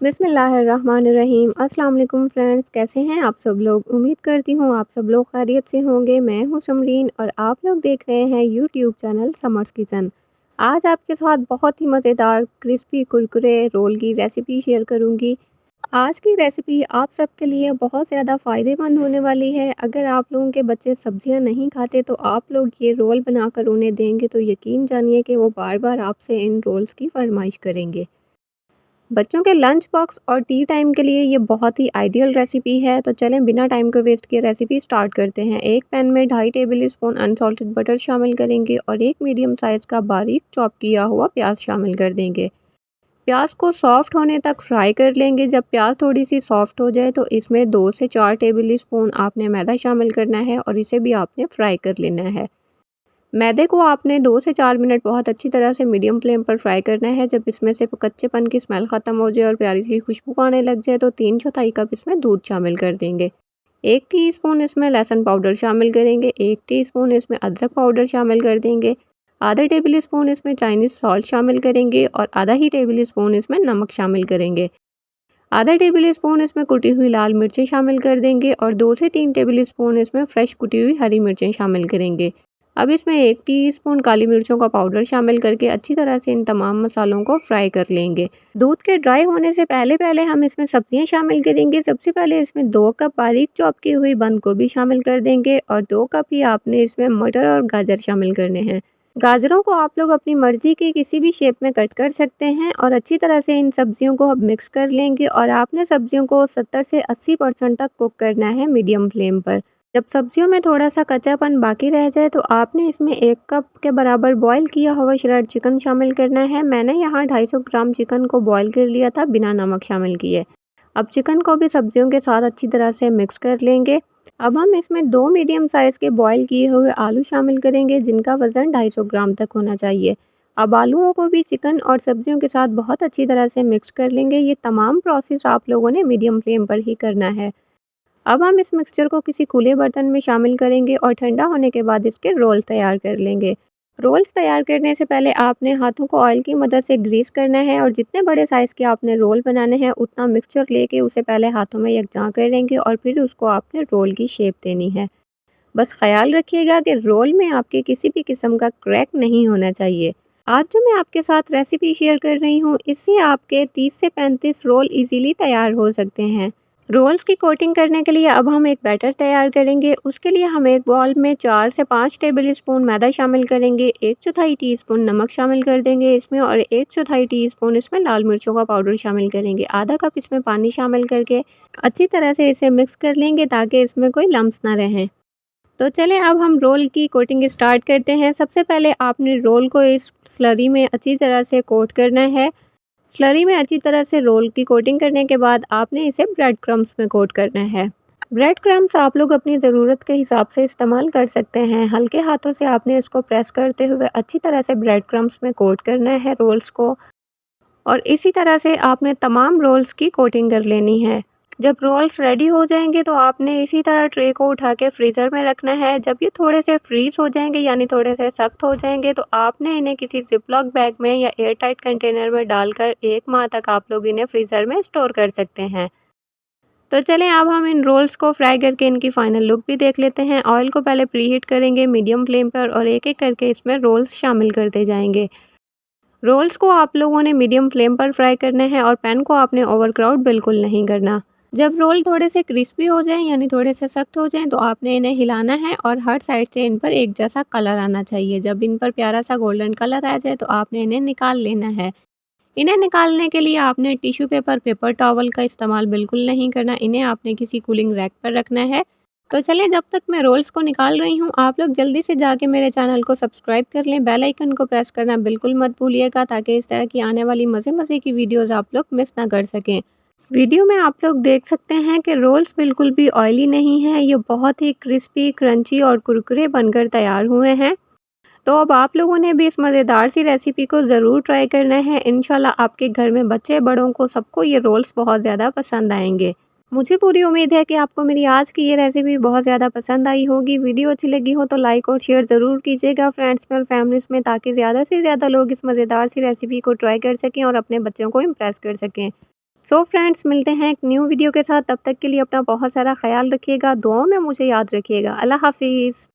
बिस्मिल्लाहिर्रहमानिर्रहीम। अस्सलाम वालेकुम फ्रेंड्स, कैसे हैं आप सब लोग। उम्मीद करती हूँ आप सब लोग खैरियत से होंगे। मैं हूँ समरीन और आप लोग देख रहे हैं यूट्यूब चैनल समर्स किचन। आज आपके साथ बहुत ही मज़ेदार क्रिस्पी कुरकुरे रोल की रेसिपी शेयर करूँगी। आज की रेसिपी आप सबके लिए बहुत ज़्यादा फ़ायदेमंद होने वाली है। अगर आप लोगों के बच्चे सब्जियां नहीं खाते तो आप लोग ये रोल बनाकर उन्हें देंगे तो यकीन जानिए कि वो बार बार आपसे इन रोल्स की फरमाइश करेंगे। बच्चों के लंच बॉक्स और टी टाइम के लिए ये बहुत ही आइडियल रेसिपी है। तो चलें बिना टाइम को वेस्ट किए रेसिपी स्टार्ट करते हैं। एक पैन में 2.5 टेबल स्पून अनसॉल्टेड बटर शामिल करेंगे और एक मीडियम साइज़ का बारीक चॉप किया हुआ प्याज शामिल कर देंगे। प्याज को सॉफ्ट होने तक फ्राई कर लेंगे। जब प्याज थोड़ी सी सॉफ्ट हो जाए तो इसमें 2 से 4 टेबल स्पून आपने मैदा शामिल करना है और इसे भी आपने फ्राई कर लेना है। मैदे को आपने 2 से 4 मिनट बहुत अच्छी तरह से मीडियम फ्लेम पर फ्राई करना है। जब इसमें से कच्चेपन की स्मेल ख़त्म हो जाए और प्यारी सी खुशबू आने लग जाए तो 3/4 कप इसमें दूध शामिल कर देंगे। 1 टीस्पून इसमें लहसुन पाउडर शामिल करेंगे। 1 टीस्पून इसमें अदरक पाउडर शामिल कर देंगे। आधा टेबल स्पून इसमें चाइनीज़ सॉल्ट शामिल करेंगे और आधा ही टेबल स्पून इसमें नमक शामिल करेंगे। आधा टेबल स्पून इसमें कुटी हुई लाल मिर्चें शामिल कर देंगे और 2 से 3 टेबल स्पून इसमें फ्रेश कुटी हुई हरी मिर्चें शामिल करेंगे। अब इसमें 1 टीस्पून काली मिर्चों का पाउडर शामिल करके अच्छी तरह से इन तमाम मसालों को फ्राई कर लेंगे। दूध के ड्राई होने से पहले पहले हम इसमें सब्जियां शामिल करेंगे। सबसे पहले इसमें 2 कप बारीक चॉप की हुई बंद गोभी शामिल कर देंगे और 2 कप ही आपने इसमें मटर और गाजर शामिल करने हैं। गाजरों को आप लोग अपनी मर्जी की किसी भी शेप में कट कर सकते हैं और अच्छी तरह से इन सब्जियों को अब मिक्स कर लेंगे और आपने सब्जियों को 70 से 80% तक कुक करना है मीडियम फ्लेम पर। जब सब्जियों में थोड़ा सा कच्चापन बाकी रह जाए तो आपने इसमें 1 कप के बराबर बॉईल किया हुआ श्रेड चिकन शामिल करना है। मैंने यहाँ 250 ग्राम चिकन को बॉईल कर लिया था बिना नमक शामिल किए। अब चिकन को भी सब्जियों के साथ अच्छी तरह से मिक्स कर लेंगे। अब हम इसमें 2 मीडियम साइज़ के बॉईल किए हुए आलू शामिल करेंगे जिनका वज़न 250 ग्राम तक होना चाहिए। अब आलूओं को भी चिकन और सब्जियों के साथ बहुत अच्छी तरह से मिक्स कर लेंगे। ये तमाम प्रोसेस आप लोगों ने मीडियम फ्लेम पर ही करना है। अब हम इस मिक्सचर को किसी खुले बर्तन में शामिल करेंगे और ठंडा होने के बाद इसके रोल्स तैयार कर लेंगे। रोल्स तैयार करने से पहले आपने हाथों को ऑयल की मदद से ग्रीस करना है और जितने बड़े साइज़ के आपने रोल बनाने हैं उतना मिक्सचर लेके उसे पहले हाथों में यकजां करेंगे और फिर उसको आपने रोल की शेप देनी है। बस ख्याल रखिएगा कि रोल में आपके किसी भी किस्म का क्रैक नहीं होना चाहिए। आज जो मैं आपके साथ रेसिपी शेयर कर रही हूँ इससे आपके 30 से 35 रोल इजीली तैयार हो सकते हैं। रोल्स की कोटिंग करने के लिए अब हम एक बैटर तैयार करेंगे। उसके लिए हम एक बाउल में 4 से 5 टेबल स्पून मैदा शामिल करेंगे। 1/4 टीस्पून नमक शामिल कर देंगे इसमें और 1/4 टीस्पून इसमें लाल मिर्चों का पाउडर शामिल करेंगे। आधा कप इसमें पानी शामिल करके अच्छी तरह से इसे मिक्स कर लेंगे ताकि इसमें कोई लम्स ना रहें। तो चलें अब हम रोल की कोटिंग स्टार्ट करते हैं। सबसे पहले आपने रोल को इस स्लरी में अच्छी तरह से कोट करना है। स्लरी में अच्छी तरह से रोल की कोटिंग करने के बाद आपने इसे ब्रेड क्रम्स में कोट करना है। ब्रेड क्रम्स आप लोग अपनी ज़रूरत के हिसाब से इस्तेमाल कर सकते हैं। हल्के हाथों से आपने इसको प्रेस करते हुए अच्छी तरह से ब्रेड क्रम्स में कोट करना है रोल्स को और इसी तरह से आपने तमाम रोल्स की कोटिंग कर लेनी है। जब रोल्स रेडी हो जाएंगे तो आपने इसी तरह ट्रे को उठा के फ्रीज़र में रखना है। जब ये थोड़े से फ्रीज़ हो जाएंगे यानी थोड़े से सख्त हो जाएंगे तो आपने इन्हें किसी जिपलॉक बैग में या एयर टाइट कंटेनर में डालकर 1 माह तक आप लोग इन्हें फ्रीज़र में स्टोर कर सकते हैं। तो चलें अब हम इन रोल्स को फ्राई करके इनकी फाइनल लुक भी देख लेते हैं। ऑयल को पहले प्रीहीट करेंगे मीडियम फ्लेम पर और एक एक करके इसमें रोल्स शामिल करते जाएंगे। रोल्स को आप लोगों ने मीडियम फ्लेम पर फ्राई करना है और पैन को आपने ओवरक्राउड बिल्कुल नहीं करना। जब रोल थोड़े से क्रिस्पी हो जाएं यानी थोड़े से सख्त हो जाएं तो आपने इन्हें हिलाना है और हर साइड से इन पर एक जैसा कलर आना चाहिए। जब इन पर प्यारा सा गोल्डन कलर आ जाए तो आपने इन्हें निकाल लेना है। इन्हें निकालने के लिए आपने टिश्यू पेपर, पेपर टॉवल का इस्तेमाल बिल्कुल नहीं करना। इन्हें आपने किसी कूलिंग रैक पर रखना है। तो चलें जब तक मैं रोल्स को निकाल रही हूँ आप लोग जल्दी से जाके मेरे चैनल को सब्सक्राइब कर लें। बेल आइकन को प्रेस करना बिल्कुल मत भूलिएगा ताकि इस तरह की आने वाली मज़े की वीडियोज़ आप लोग मिस ना कर सकें। वीडियो में आप लोग देख सकते हैं कि रोल्स बिल्कुल भी ऑयली नहीं हैं। ये बहुत ही क्रिस्पी, क्रंची और कुरकुरे बनकर तैयार हुए हैं। तो अब आप लोगों ने भी इस मज़ेदार सी रेसिपी को ज़रूर ट्राई करना है। इंशाल्लाह आपके घर में बच्चे बड़ों को सबको ये रोल्स बहुत ज़्यादा पसंद आएंगे। मुझे पूरी उम्मीद है कि आपको मेरी आज की ये रेसिपी बहुत ज़्यादा पसंद आई होगी। वीडियो अच्छी लगी हो तो लाइक और शेयर ज़रूर कीजिएगा फ्रेंड्स में और फैमिलीज़ में ताकि ज़्यादा से ज़्यादा लोग इस मज़ेदार सी रेसिपी को ट्राई कर सकें और अपने बच्चों को इम्प्रेस कर सकें। सो फ्रेंड्स मिलते हैं एक न्यू वीडियो के साथ, तब तक के लिए अपना बहुत सारा ख्याल रखिएगा, दुआओं में मुझे याद रखिएगा। अल्लाह हाफ़िज़।